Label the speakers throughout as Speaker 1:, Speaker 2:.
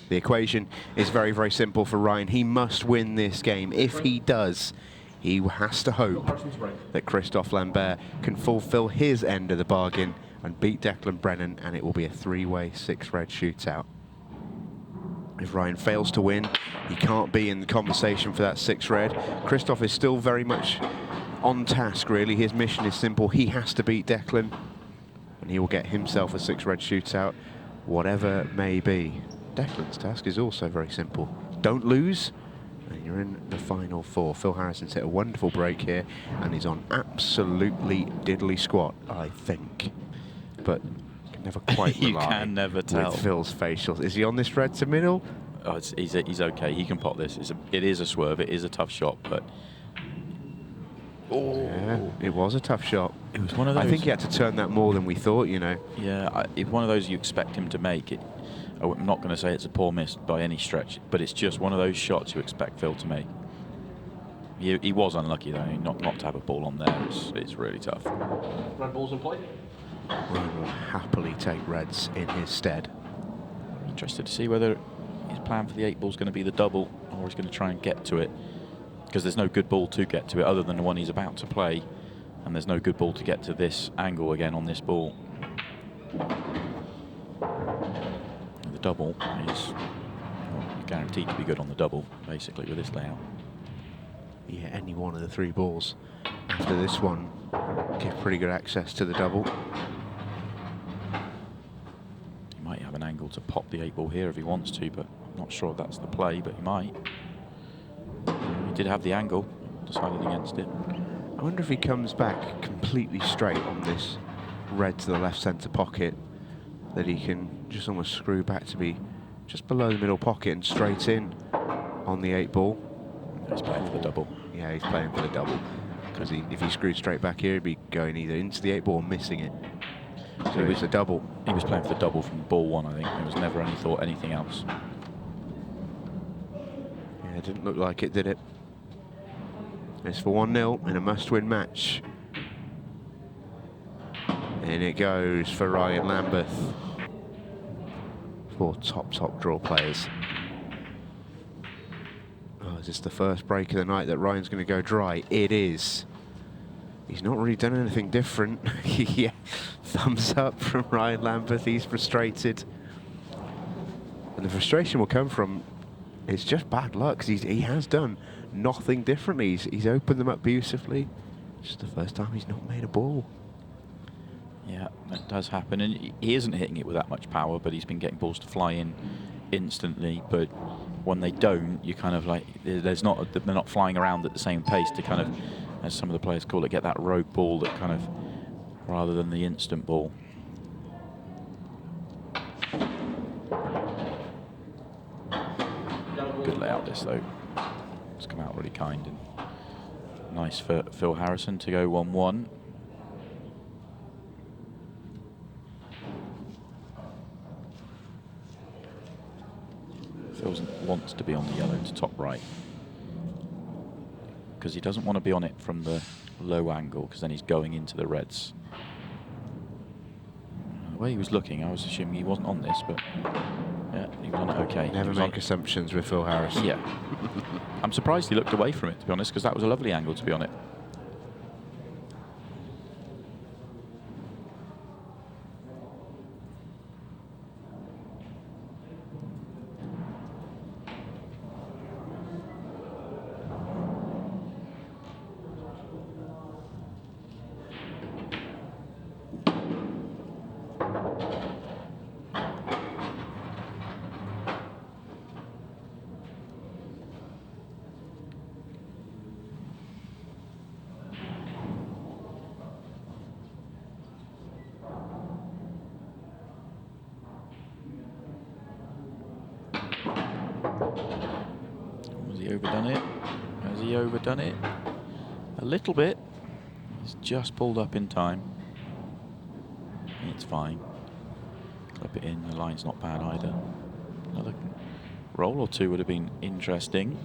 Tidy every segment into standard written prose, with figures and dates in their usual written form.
Speaker 1: The equation is very, very simple for Ryan. He must win this game. If he does, he has to hope that Christophe Lambert can fulfill his end of the bargain and beat Declan Brennan, and it will be a three-way 6-red shootout. If Ryan fails to win, he can't be in the conversation for that 6-red. Christophe is still very much on task, really. His mission is simple. He has to beat Declan, and he will get himself a 6-red shootout, whatever it may be. Declan's task is also very simple. Don't lose, and you're in the final 4. Phil Harrison's hit a wonderful break here, and he's on absolutely diddly squat, I think. But you can never quite rely.
Speaker 2: You can never tell.
Speaker 1: With Phil's facials. Is he on this red to middle?
Speaker 2: Oh, he's okay. He can pot this. It is a swerve. It is a tough shot, but...
Speaker 1: Oh. Yeah, it was a tough shot.
Speaker 2: It was one of those...
Speaker 1: I think he had to turn that more than we thought, you know.
Speaker 2: Yeah, it's one of those you expect him to make. I'm not going to say it's a poor miss by any stretch, but it's just one of those shots you expect Phil to make. He was unlucky, though, not to have a ball on there. It's really tough.
Speaker 3: Red balls in play.
Speaker 1: Ryan will happily take reds in his stead.
Speaker 2: Interested to see whether his plan for the 8 ball is going to be the double, or he's going to try and get to it, because there's no good ball to get to it other than the one he's about to play, and there's no good ball to get to this angle again on this ball. The double is guaranteed to be good on the double, basically, with this layout.
Speaker 1: Yeah, any one of the 3 balls after this one give pretty good access to the double.
Speaker 2: He might have an angle to pop the 8 ball here if he wants to, but I'm not sure if that's the play, but he might. He did have the angle, decided against it.
Speaker 1: I wonder if he comes back completely straight on this red to the left centre pocket, that he can just almost screw back to be just below the middle pocket and straight in on the 8 ball.
Speaker 2: He's playing for the double.
Speaker 1: Yeah, he's playing for the double, because if he screwed straight back here, he'd be going either into the 8 ball or missing it. So it was a double.
Speaker 2: He was playing for the double from ball 1, I think. There was never any thought anything else.
Speaker 1: Yeah, it didn't look like it, did it? It's for 1-0 in a must-win match. And it goes for Ryan Lambeth. 4 top draw players. Oh, is this the first break of the night that Ryan's going to go dry? It is. He's not really done anything different. Yeah, thumbs up from Ryan Lambeth. He's frustrated. And the frustration will come from, it's just bad luck, because he has done nothing differently. He's opened them up beautifully. It's just the first time he's not made a ball.
Speaker 2: Yeah, that does happen, and he isn't hitting it with that much power, but he's been getting balls to fly in instantly. But when they don't, you kind of like, they're not flying around at the same pace to kind of, as some of the players call it, get that rogue ball that kind of, rather than the instant ball. Good layout this though. It's come out really kind and nice for Phil Harrison to go 1-1. Phil wants to be on the yellow to top right, because he doesn't want to be on it from the low angle, because then he's going into the reds. The way he was looking, I was assuming he wasn't on this, but yeah, he was on it okay.
Speaker 1: Never make assumptions with Phil Harris.
Speaker 2: Yeah. I'm surprised he looked away from it, to be honest, because that was a lovely angle to be on it. Has he overdone it? Has he overdone it? A little bit. He's just pulled up in time. It's fine. Clip it in, the line's not bad either. Another roll or two would have been interesting.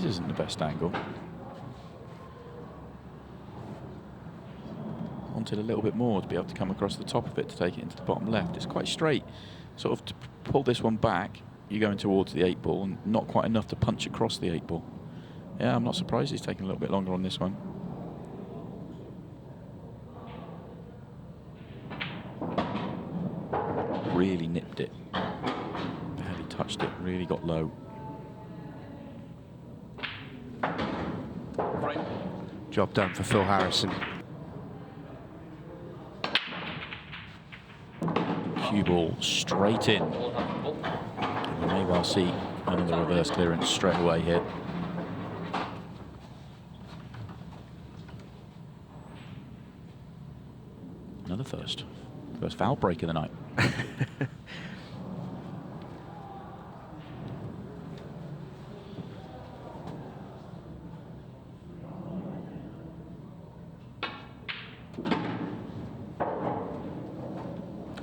Speaker 2: isn't the best angle. Wanted a little bit more to be able to come across the top of it to take it into the bottom left. It's quite straight. Sort of to pull this one back, you're going towards the 8-ball and not quite enough to punch across the 8-ball. Yeah, I'm not surprised he's taking a little bit longer on this one. Really nipped it. Barely touched it, really got low.
Speaker 3: Right.
Speaker 1: Job done for Phil Harrison.
Speaker 2: Cue ball straight in.
Speaker 3: Ball half ball.
Speaker 2: We may well see another reverse clearance straight away here. Another first foul break of the night.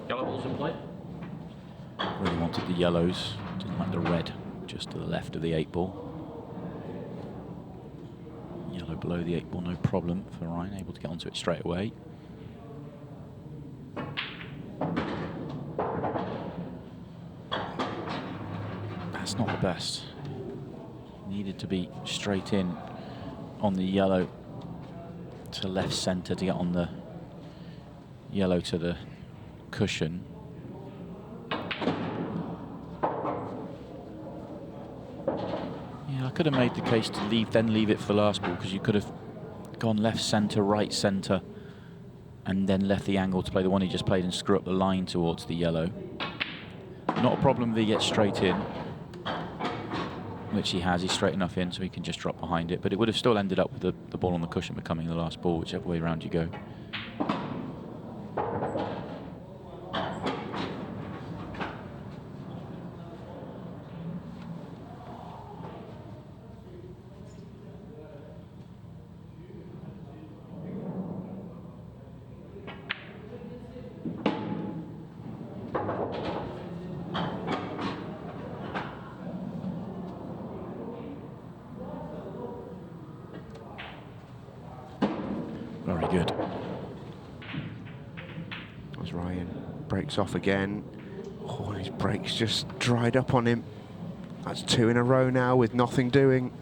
Speaker 3: Yellow balls in play.
Speaker 2: Really wanted the yellows, didn't like the red, just to the left of the 8-ball. Yellow below the 8-ball, no problem for Ryan, able to get onto it straight away. That's not the best. Needed to be straight in on the yellow to left centre to get on the yellow to the cushion. Yeah, I could have made the case to leave it for the last ball, because you could have gone left centre, right centre, and then left the angle to play the one he just played and screw up the line towards the yellow. Not a problem if he gets straight in, which he has. He's straight enough in so he can just drop behind it, but it would have still ended up with the ball on the cushion becoming the last ball, whichever way around you go. Very good.
Speaker 1: As Ryan breaks off again. Oh, his brakes just dried up on him. That's 2 in a row now with nothing doing.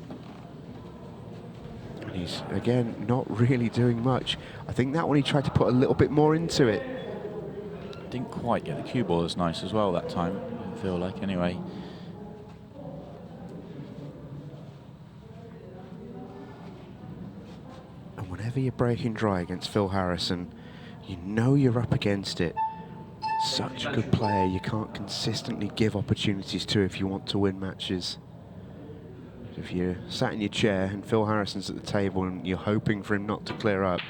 Speaker 1: And he's, again, not really doing much. I think that one he tried to put a little bit more into it.
Speaker 2: Didn't quite get the cue ball as nice as well that time, I feel like, anyway.
Speaker 1: And whenever you're breaking dry against Phil Harrison, you know you're up against it. Such a good player, you can't consistently give opportunities to if you want to win matches. If you're sat in your chair and Phil Harrison's at the table and you're hoping for him not to clear up,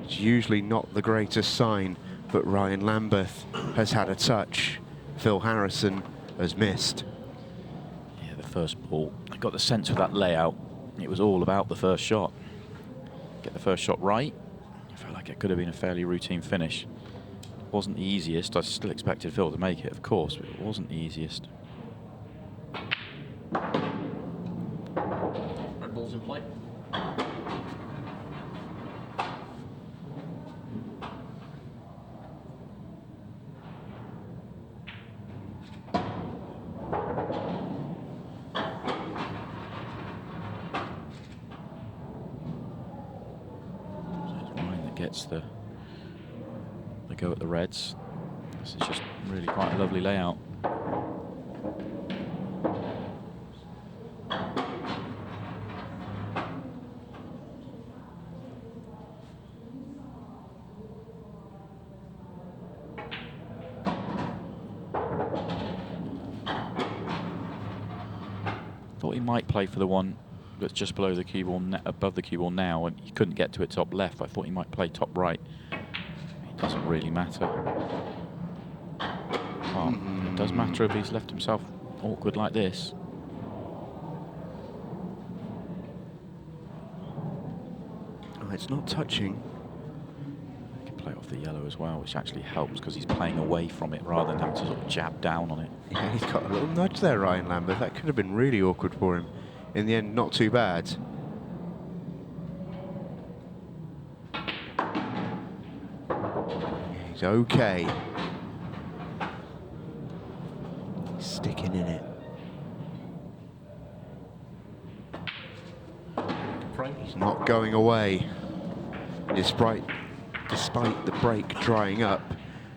Speaker 1: it's usually not the greatest sign. But Ryan Lambeth has had a touch. Phil Harrison has missed.
Speaker 2: Yeah, the first ball, I got the sense with that layout, it was all about the first shot. Get the first shot right. I felt like it could have been a fairly routine finish. It wasn't the easiest. I still expected Phil to make it, of course, but it wasn't the easiest.
Speaker 3: Red balls in play.
Speaker 2: Gets the go at the reds. This is just really quite a lovely layout. Thought he might play for the one that's just below the cue ball, above the cue ball now, and he couldn't get to it top left. I thought he might play top right. It doesn't really matter. Well, it does matter if he's left himself awkward like this.
Speaker 1: Oh, it's not touching.
Speaker 2: He can play off the yellow as well, which actually helps because he's playing away from it rather than having to sort of jab down on it.
Speaker 1: Yeah, he's got a little nudge there, Ryan Lambeth. That could have been really awkward for him in the end, not too bad. He's okay. He's sticking in it. He's not going away. Despite the break drying up,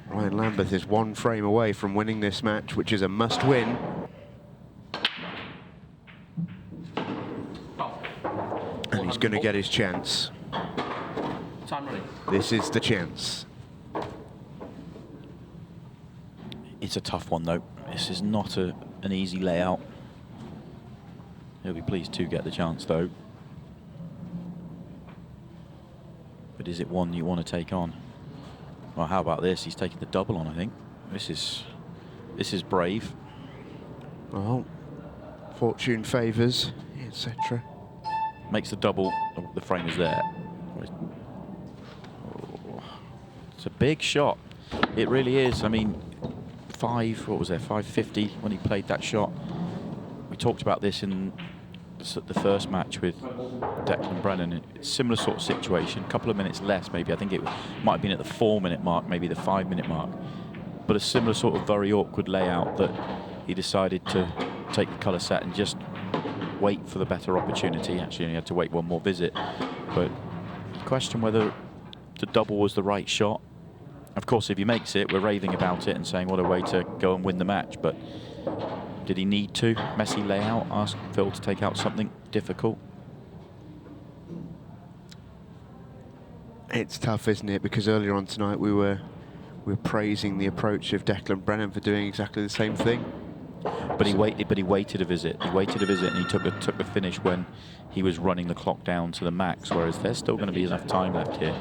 Speaker 1: Ryan Lambeth is one frame away from winning this match, which is a must-win. And he's going to get his chance.
Speaker 3: Time running.
Speaker 1: This is the chance.
Speaker 2: It's a tough one, though. This is not an easy layout. He'll be pleased to get the chance, though. But is it one you want to take on? Well, how about this? He's taking the double on, I think. This is brave.
Speaker 1: Well, fortune favours, etc.
Speaker 2: Makes the double. Oh, the frame is there. Oh, it's a big shot. It really is. I mean, what was there? 550 when he played that shot. We talked about this in the first match with Declan Brennan. Similar sort of situation, a couple of minutes less maybe. I think it might have been at the 4-minute mark, maybe the 5-minute mark. But a similar sort of very awkward layout that he decided to take the colour set and just wait for the better opportunity. Actually, he had to wait one more visit. But question whether the double was the right shot. Of course, if he makes it, we're raving about it and saying what a way to go and win the match. But did he need to? Messy layout, ask Phil to take out something difficult.
Speaker 1: It's tough, isn't it? Because earlier on tonight we were praising the approach of Declan Brennan for doing exactly the same thing.
Speaker 2: But he waited a visit. He waited a visit, and he took the finish when he was running the clock down to the max. Whereas there's still going to be enough time left here.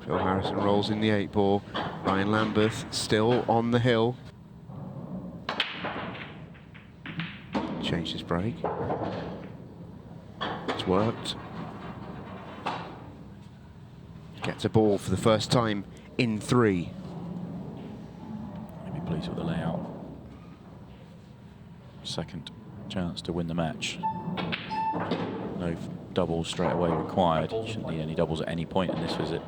Speaker 1: Phil Harrison rolls in the 8-ball. Ryan Lambeth still on the hill. Changed his break. It's worked. Gets a ball for the first time in 3.
Speaker 2: Maybe pleased with the layout. Second chance to win the match. No doubles straight away required. Shouldn't need any doubles at any point in this visit.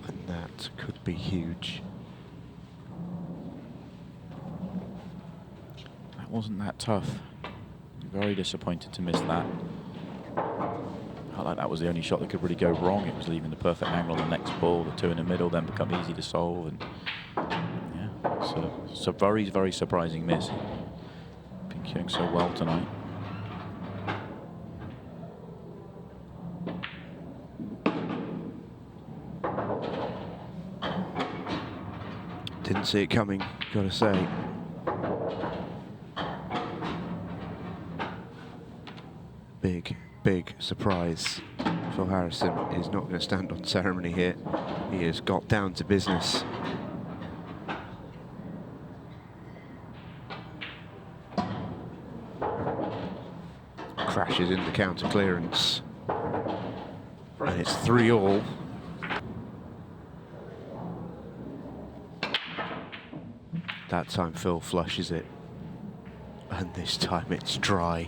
Speaker 1: And that could be huge.
Speaker 2: That wasn't that tough. Very disappointed to miss that. Felt like that was the only shot that could really go wrong. It was leaving the perfect angle on the next ball. The 2 in the middle then become easy to solve. And yeah, it's a very, very surprising miss. Been queuing so well tonight.
Speaker 1: Didn't see it coming, gotta say. Big surprise. Phil Harrison is not going to stand on ceremony here. He has got down to business. Crashes into counter clearance. And it's 3-all. That time Phil flushes it. And this time it's dry.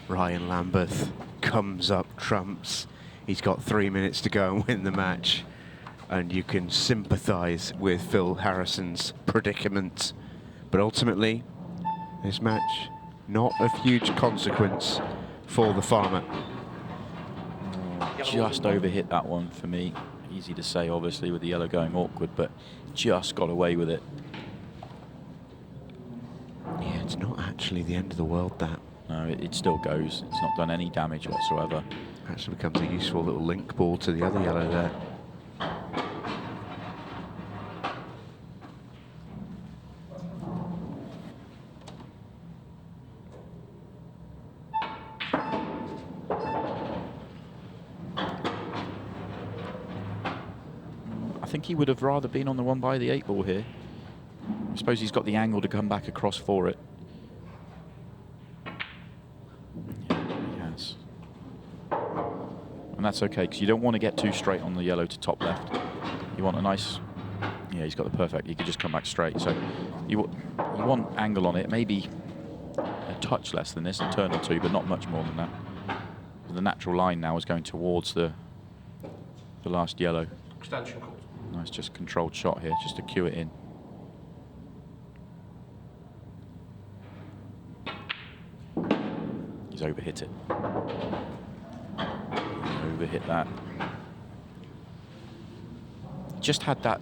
Speaker 1: Ryan Lambeth comes up trumps. He's got 3 minutes to go and win the match. And you can sympathise with Phil Harrison's predicament. But ultimately, this match, not of huge consequence for the farmer.
Speaker 2: Just overhit that one for me. Easy to say, obviously, with the yellow going awkward, but just got away with it.
Speaker 1: Yeah, it's not actually the end of the world, that.
Speaker 2: No, it still goes. It's not done any damage whatsoever.
Speaker 1: Actually becomes a useful little link ball to the other yellow there.
Speaker 2: think he would have rather been on the 1 by the 8 ball here. I suppose he's got the angle to come back across for it. Yeah, he has. And that's okay, because you don't want to get too straight on the yellow to top left. You want a nice... Yeah, he's got the perfect. He could just come back straight. So you want angle on it, maybe a touch less than this, a turn or two, but not much more than that. The natural line now is going towards the last yellow.
Speaker 3: Extension called.
Speaker 2: Nice, just controlled shot here, just to cue it in. He's overhit it. Overhit that. Just had that,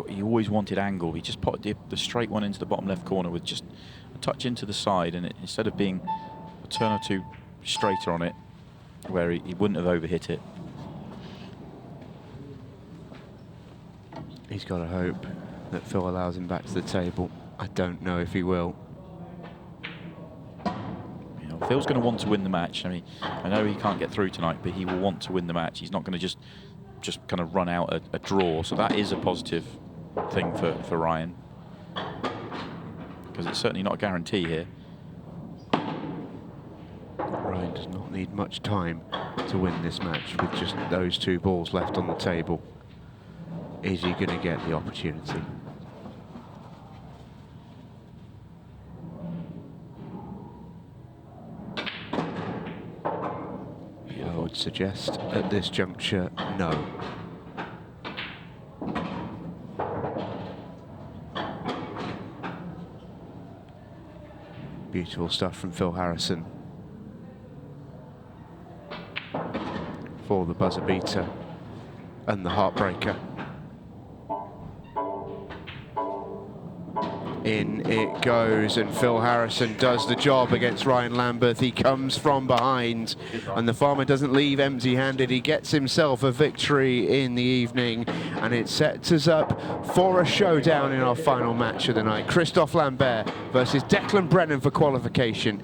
Speaker 2: he always wanted angle. He just put the straight one into the bottom left corner with just a touch into the side, and instead of being a turn or two straighter on it, where he wouldn't have overhit it.
Speaker 1: He's got to hope that Phil allows him back to the table. I don't know if he will.
Speaker 2: You know, Phil's going to want to win the match. I mean, I know he can't get through tonight, but he will want to win the match. He's not going to just kind of run out a draw. So that is a positive thing for Ryan, because it's certainly not a guarantee here.
Speaker 1: Ryan does not need much time to win this match with just those 2 balls left on the table. Is he going to get the opportunity? I would suggest at this juncture, no. Beautiful stuff from Phil Harrison for the buzzer beater and the heartbreaker. In it goes, and Phil Harrison does the job against Ryan Lambeth. He comes from behind, and the farmer doesn't leave empty-handed. He gets himself a victory in the evening, and it sets us up for a showdown in our final match of the night. Christophe Lambert versus Declan Brennan for qualification.